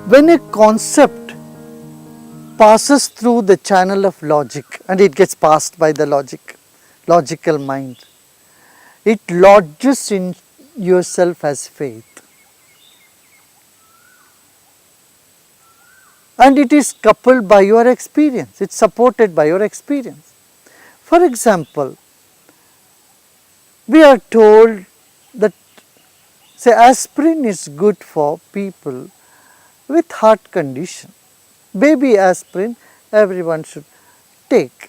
When a concept passes through the channel of logic and it gets passed by the logical mind, it lodges in yourself as faith. And it is coupled by your experience, it is supported by your experience. For example, we are told that, say, aspirin is good for people with heart condition. Baby aspirin everyone should take.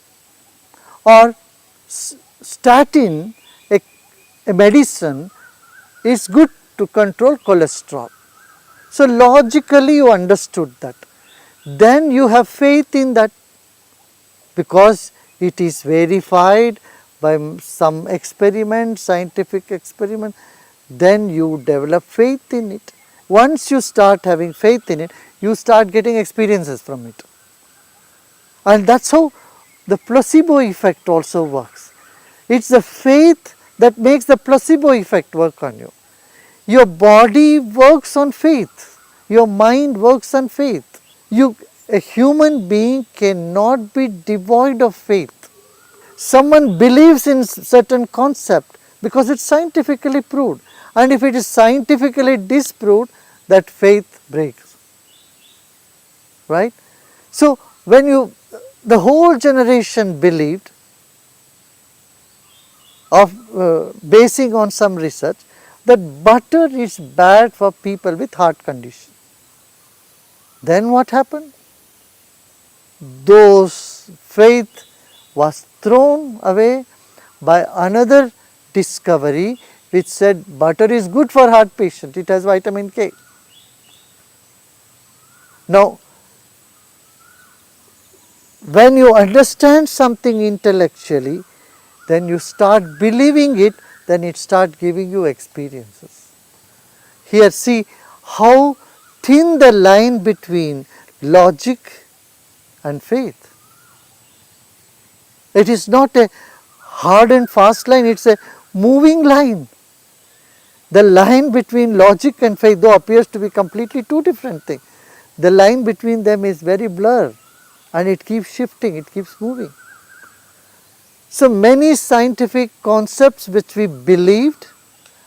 Or statin, a medicine, is good to control cholesterol. So logically you understood that. Then you have faith in that because it is verified by some experiment, scientific experiment, then you develop faith in it. Once you start having faith in it, you start getting experiences from it. And that is how the placebo effect also works. It is the faith that makes the placebo effect work on you. Your body works on faith, your mind works on faith. A human being cannot be devoid of faith. Someone believes in certain concept because it is scientifically proved, and if it is scientifically disproved, that faith breaks, right. So when the whole generation believed of basing on some research that butter is bad for people with heart condition. Then what happened? Those faith was thrown away by another discovery which said butter is good for heart patient, it has vitamin K. Now, when you understand something intellectually, then you start believing it, then it starts giving you experiences. Here see how thin the line between logic and faith. It is not a hard and fast line, it is a moving line. The line between logic and faith, though, appears to be completely two different things. The line between them is very blurred and it keeps shifting, it keeps moving. So many scientific concepts which we believed,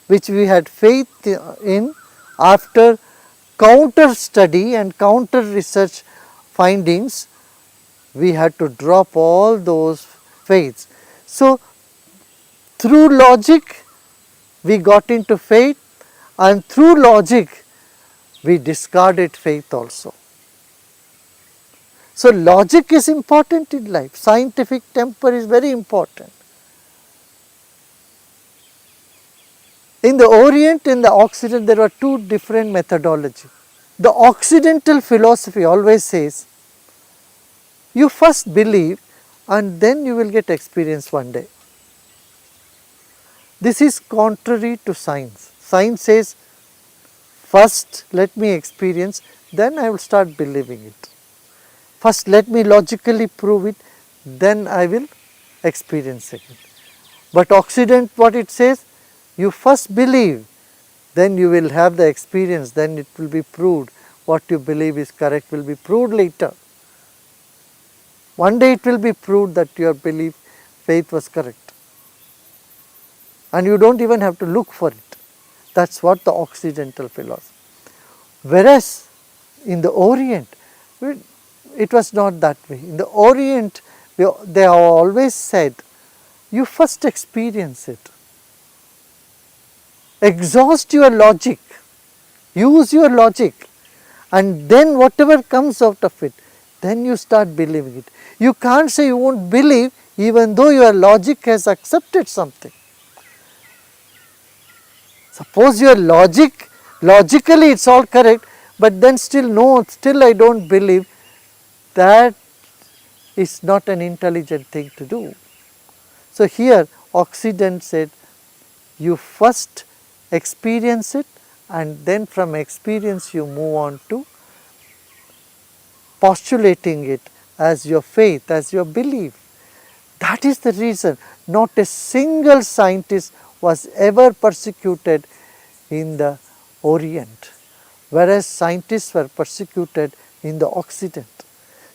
which we had faith in, after counter study and counter research findings, we had to drop all those faiths. So through logic we got into faith, and through logic we discarded faith also. So logic is important in life, scientific temper is very important. In the Orient and the Occident there are two different methodology. The Occidental philosophy always says, you first believe and then you will get experience one day. This is contrary to science. Science says, first let me experience, then I will start believing it. First let me logically prove it, then I will experience it. But Occident, what it says, you first believe, then you will have the experience, then it will be proved. What you believe is correct will be proved later. One day it will be proved that your belief, faith was correct. And you do not even have to look for it. That is what the Occidental philosophy. Whereas in the Orient, it was not that way. In the Orient, they have always said, you first experience it. Exhaust your logic, use your logic, and then whatever comes out of it, then you start believing it. You can't say you won't believe even though your logic has accepted something. Suppose your logically it's all correct, but then still no, still I don't believe, that is not an intelligent thing to do. So here Occident said, you first experience it and then from experience you move on to postulating it as your faith, as your belief. That is the reason not a single scientist was ever persecuted in the Orient. whereas scientists were persecuted in the Occident.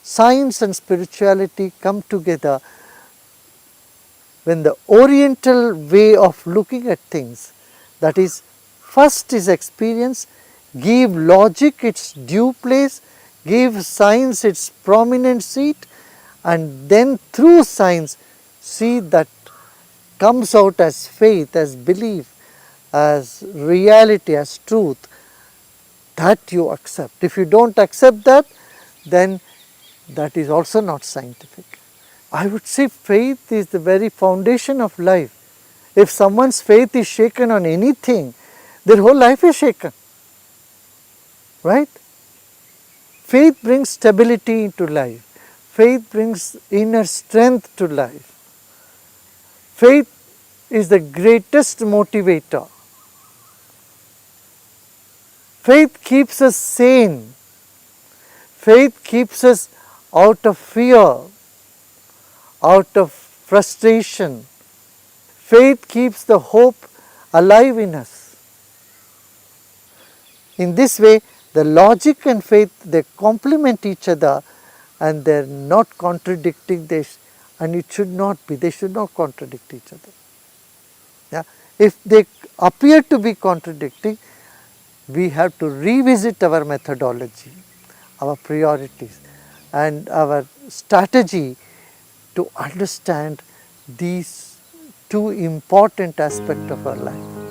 Science and spirituality come together when the oriental way of looking at things, that is, first is experience, give logic its due place, give science its prominent seat, and then through science see that comes out as faith, as belief, as reality, as truth, that you accept. If you do not accept that, then that is also not scientific. I would say faith is the very foundation of life. If someone's faith is shaken on anything, their whole life is shaken, right? Faith brings stability into life. Faith brings inner strength to life. Faith is the greatest motivator. Faith keeps us sane. Faith keeps us out of fear, out of frustration. Faith keeps the hope alive in us. In this way, the logic and faith, they complement each other and they are not contradicting, and it should not be, they should not contradict each other. Yeah? If they appear to be contradicting, we have to revisit our methodology, our priorities and our strategy to understand these two important aspects of our life.